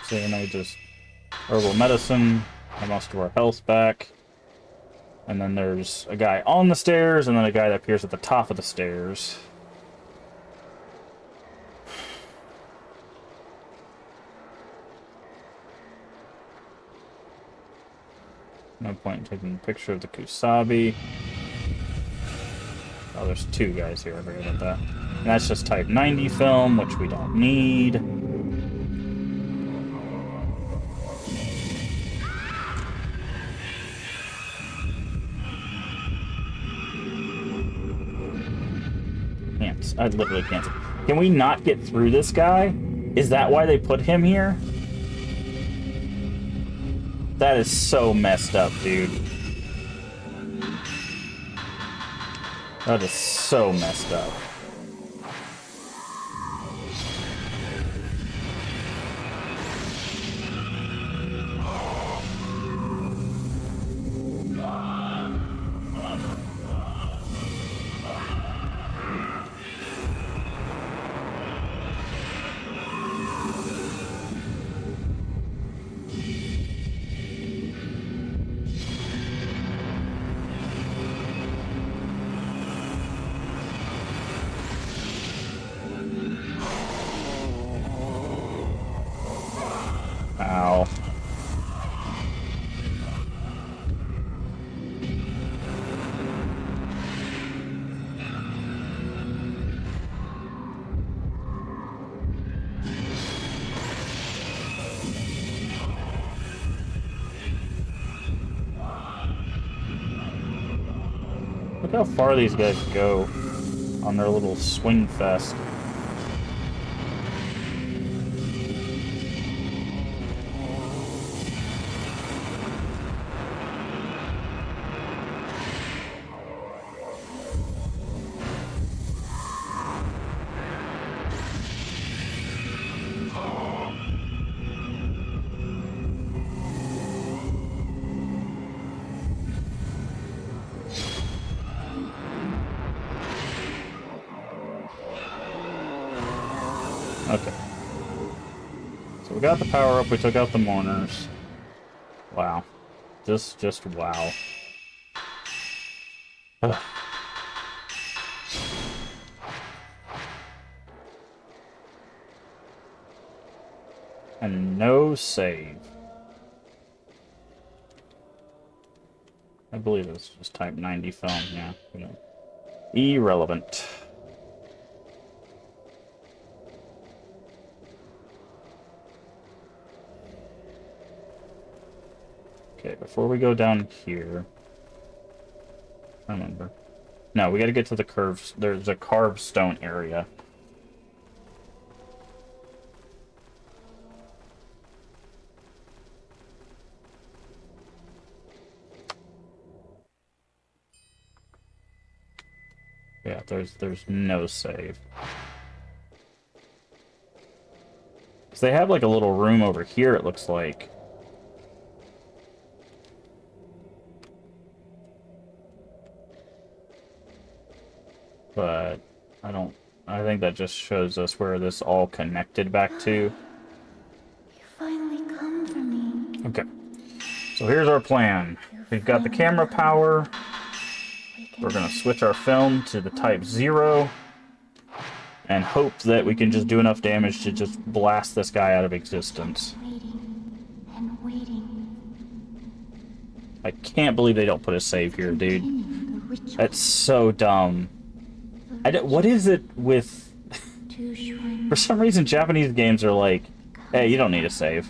So you know, just herbal medicine, and most of our health back. And then there's a guy on the stairs, and then a guy that appears at the top of the stairs. No point in taking a picture of the Kusabi. Oh, there's two guys here. I forgot about that. And that's just type 90 film, which we don't need. Can't. I literally can't. Can we not get through this guy? Is that why they put him here? That is so messed up, dude. That is so messed up. Ow. Look how far these guys go on their little swing fest. Okay. So we got the power up, we took out the mourners. Wow. Just wow. Ugh. And no save. I believe it's just type 90 film, yeah. Irrelevant. Okay, before we go down here... I remember. No, we gotta get to the curves. There's a carved stone area. Yeah, there's no save. Because they have like a little room over here, it looks like. But I think that just shows us where this all connected back to. You finally come for me. Okay. So here's our plan. We've got the camera power. We're gonna switch our film to the type 0 and hope that we can just do enough damage to just blast this guy out of existence. Waiting and waiting. I can't believe they don't put a save here, dude. That's so dumb. What is it with... For some reason, Japanese games are like, hey, you don't need a save.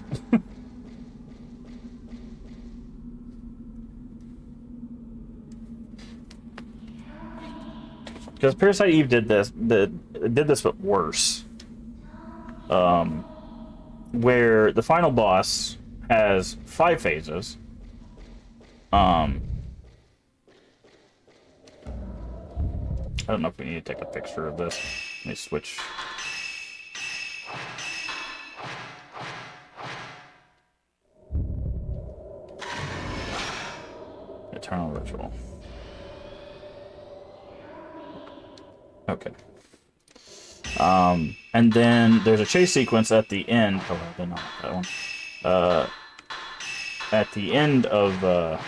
Because Parasite Eve did this, but worse. Where the final boss has 5 phases. I don't know if we need to take a picture of this. Let me switch. Eternal Ritual. Okay. And then there's a chase sequence at the end. Oh, well, then not that one. At the end of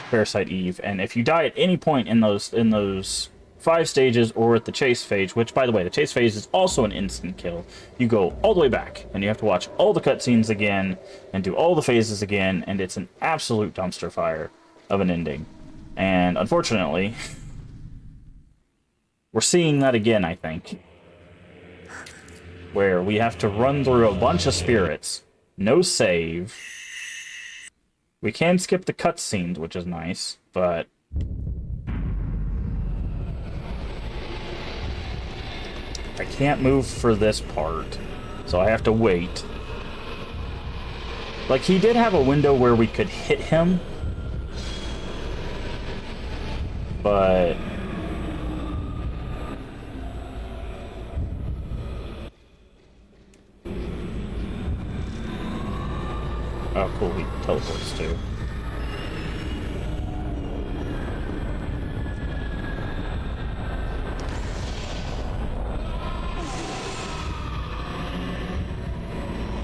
Parasite Eve, and if you die at any point in those 5 stages or at the chase phase, which by the way, the chase phase is also an instant kill, you go all the way back and you have to watch all the cutscenes again and do all the phases again, and it's an absolute dumpster fire of an ending. And unfortunately, we're seeing that again, I think, where we have to run through a bunch of spirits, no save. We can skip the cutscenes, which is nice, but I can't move for this part, so I have to wait. Like, he did have a window where we could hit him, but oh, cool, he teleports too.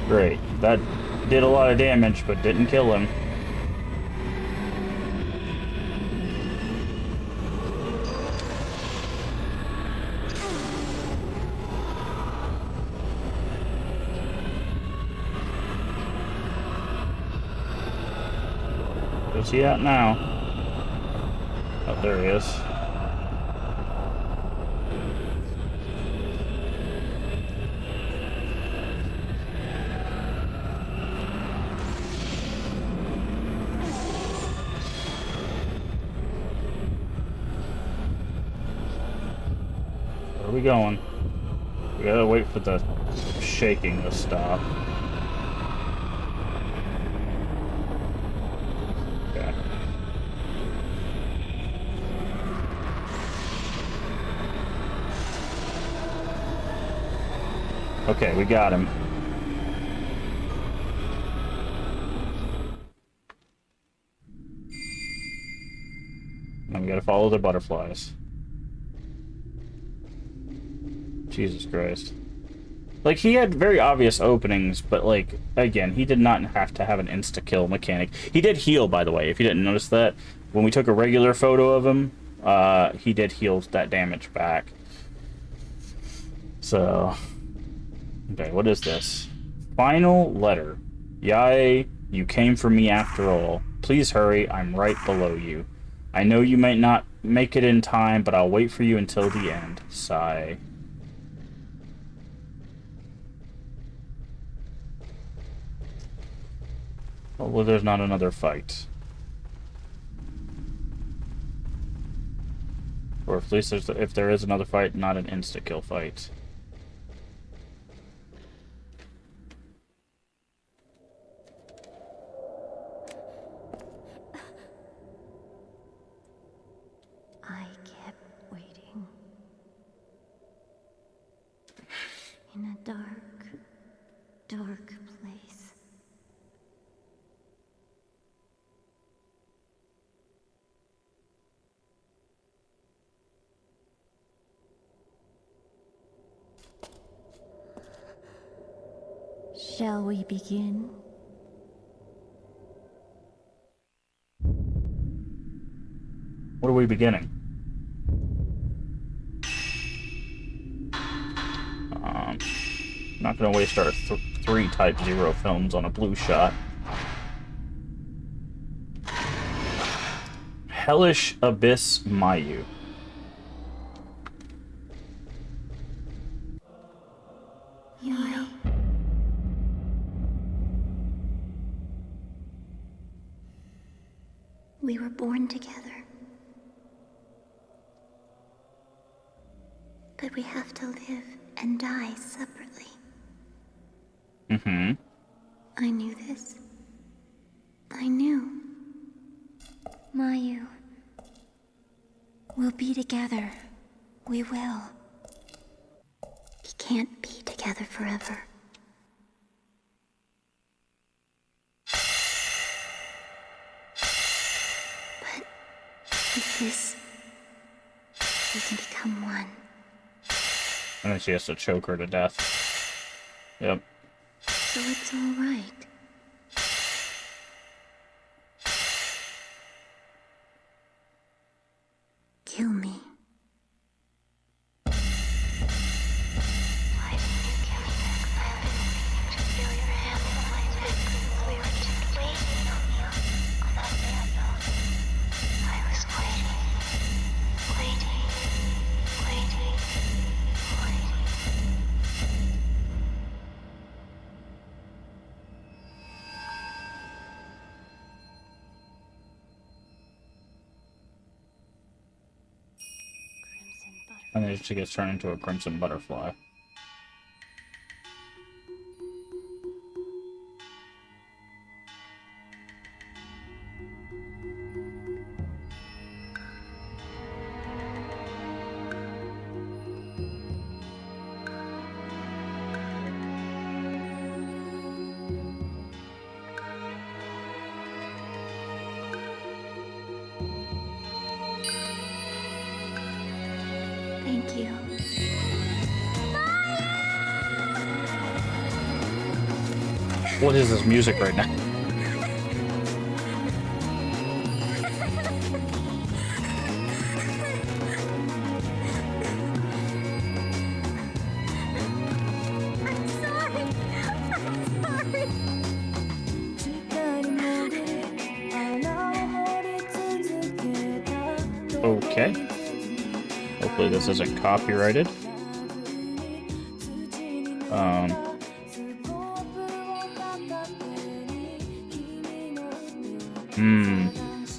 Great. That did a lot of damage, but didn't kill him. Where's he at now? Oh, there he is. Where are we going? We gotta wait for the shaking to stop. Okay. Okay, we got him. Now we gotta follow the butterflies. Jesus Christ. Like, he had very obvious openings, but, like, again, he did not have to have an insta-kill mechanic. He did heal, by the way, if you didn't notice that. When we took a regular photo of him, he did heal that damage back. So... okay, what is this? Final letter. Yai, you came for me after all. Please hurry, I'm right below you. I know you might not make it in time, but I'll wait for you until the end. Sigh. Well, there's not another fight. Or at least if there is another fight, not an insta-kill fight. I kept waiting. In a dark, dark place. Shall we begin? What are we beginning? Not gonna waste our 3 Type 0 films on a blue shot. Hellish Abyss Mayu. Yai. We were born together. But we have to live and die separately. Mm-hmm. I knew this. I knew. Mayu. We'll be together. We will. We can't be together forever. But with this, we can become one. And then she has to choke her to death. Yep. So it's all right. Kill me. Why didn't you give me back my ability to feel your hand on my neck? We were just waiting on you on that mantle. I was waiting, waiting, waiting, waiting. Crimson butterfly. And then she gets turned into a crimson butterfly. Thank you. What is this music right now? Okay. Hopefully this isn't copyrighted.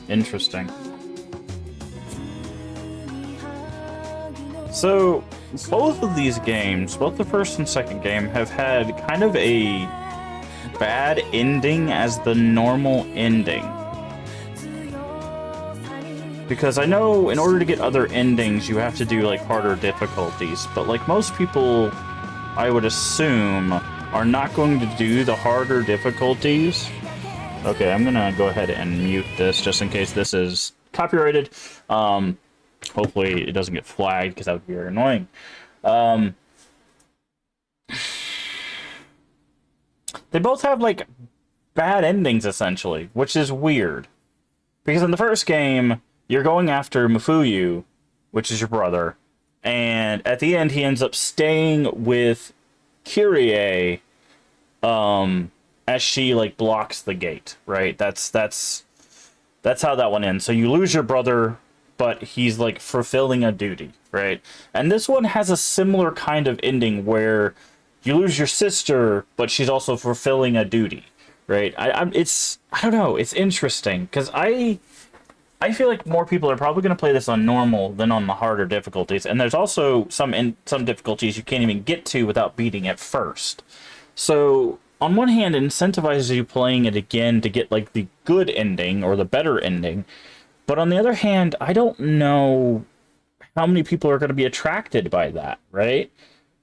Interesting. So, both of these games, both the first and second game, have had kind of a bad ending as the normal ending. Because I know in order to get other endings, you have to do, like, harder difficulties. But, like, most people, I would assume, are not going to do the harder difficulties. Okay, I'm gonna go ahead and mute this, just in case this is copyrighted. Hopefully it doesn't get flagged, because that would be very annoying. They both have, like, bad endings, essentially, which is weird. Because in the first game, you're going after Mafuyu, which is your brother, and at the end he ends up staying with Kyrie, as she, like, blocks the gate, right? That's how that one ends. So you lose your brother, but he's, like, fulfilling a duty, right? And this one has a similar kind of ending where you lose your sister, but she's also fulfilling a duty, right? I don't know, it's interesting, because I feel like more people are probably going to play this on normal than on the harder difficulties, and there's also some difficulties you can't even get to without beating it first. So, on one hand, it incentivizes you playing it again to get, like, the good ending, or the better ending, but on the other hand, I don't know how many people are going to be attracted by that, right?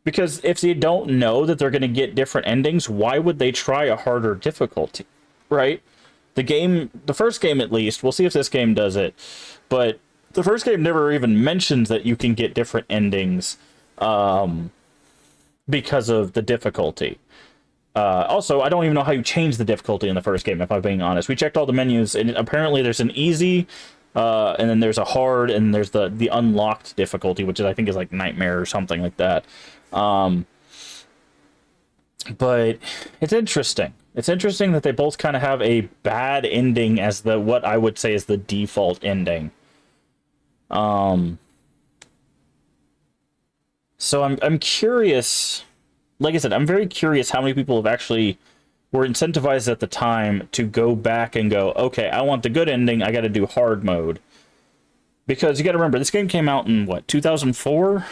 Because if they don't know that they're going to get different endings, why would they try a harder difficulty, right? The first game at least, we'll see if this game does it, but the first game never even mentions that you can get different endings because of the difficulty. Also, I don't even know how you change the difficulty in the first game, if I'm being honest. We checked all the menus, and apparently there's an easy, and then there's a hard, and there's the unlocked difficulty, which I think is like Nightmare or something like that. But it's interesting. It's interesting that they both kind of have a bad ending as what I would say is the default ending. So I'm curious. Like I said, I'm very curious how many people have actually were incentivized at the time to go back and go, okay, I want the good ending, I got to do hard mode. Because you got to remember, this game came out in, what, 2004?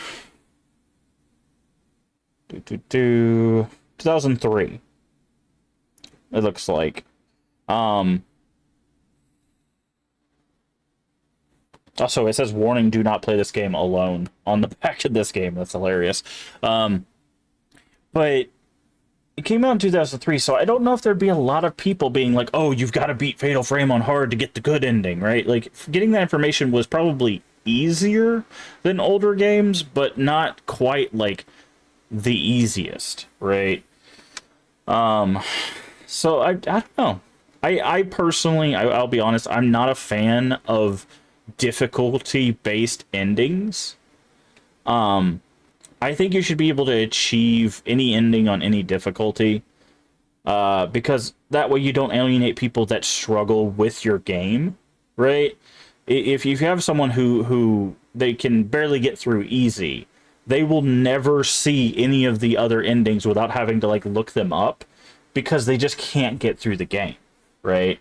2003. It looks like. Also, it says, warning, do not play this game alone on the back of this game. That's hilarious. But it came out in 2003, so I don't know if there'd be a lot of people being like, oh, you've got to beat Fatal Frame on hard to get the good ending, right? Like, getting that information was probably easier than older games, but not quite, like, the easiest, right? So I don't know. I personally, I'll be honest, I'm not a fan of difficulty-based endings. I think you should be able to achieve any ending on any difficulty, because that way you don't alienate people that struggle with your game, right? If you have someone who they can barely get through easy, they will never see any of the other endings without having to like look them up because they just can't get through the game, right?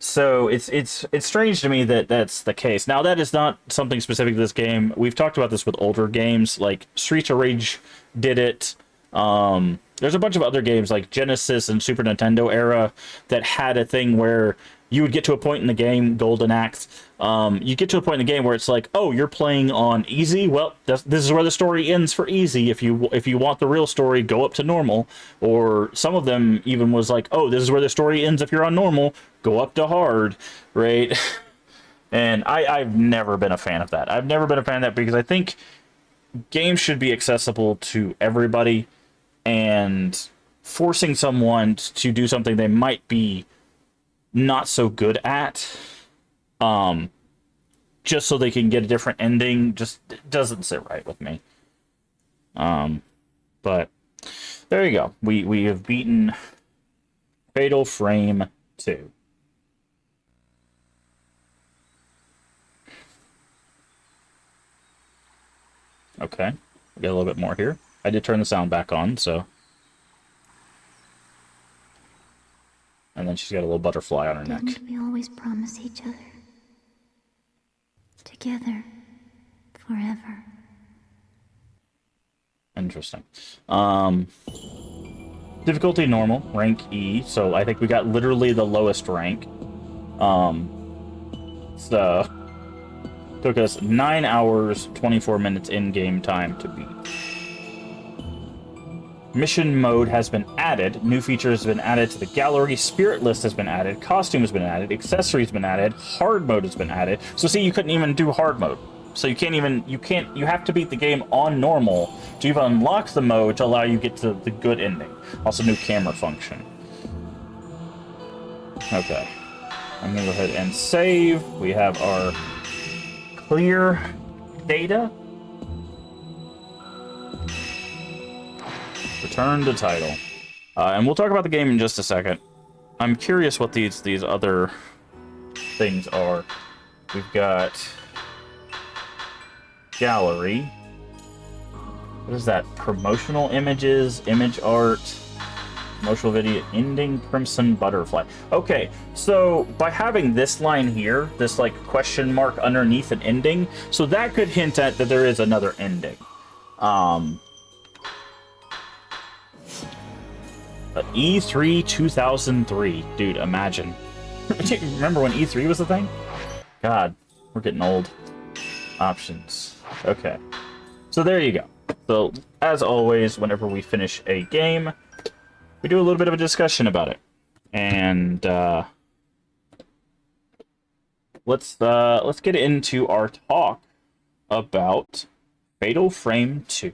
So it's strange to me that that's the case. Now that is not something specific to this game. We've talked about this with older games, like Streets of Rage did it. There's a bunch of other games like Genesis and Super Nintendo era that had a thing where you would get to a point in the game, Golden Axe, you get to a point in the game where it's like, oh, you're playing on easy. Well, this is where the story ends for easy. If you want the real story, go up to normal. Or some of them even was like, oh, this is where the story ends if you're on normal. Go up to hard, right? And I've never been a fan of that. I've never been a fan of that because I think games should be accessible to everybody, and forcing someone to do something they might be not so good at, just so they can get a different ending, just doesn't sit right with me. But there you go. We have beaten Fatal Frame 2. Okay, we got a little bit more here. I did turn the sound back on, so. And then she's got a little butterfly on her neck. Didn't we always promise each other? Together. Forever. Interesting. Difficulty normal, rank E, so I think we got literally the lowest rank. So took us 9 hours, 24 minutes in-game time to beat. Mission mode has been added. New features have been added to the gallery. Spirit list has been added. Costume has been added. Accessories been added. Hard mode has been added. So see, you couldn't even do hard mode. So you have to beat the game on normal to even unlock the mode to allow you to get to the good ending. Also new camera function. Okay. I'm gonna go ahead and save. We have our clear data. Return to title. And we'll talk about the game in just a second. I'm curious what these other things are. We've got gallery. What is that? Promotional images, image art, promotional video, ending Crimson Butterfly. Okay, so by having this line here, this like question mark underneath an ending, so that could hint at that there is another ending. E3 2003. Dude, imagine. Remember when E3 was the thing? God, we're getting old. Options. Okay. So there you go. So, as always, whenever we finish a game, we do a little bit of a discussion about it. And, let's get into our talk about Fatal Frame 2.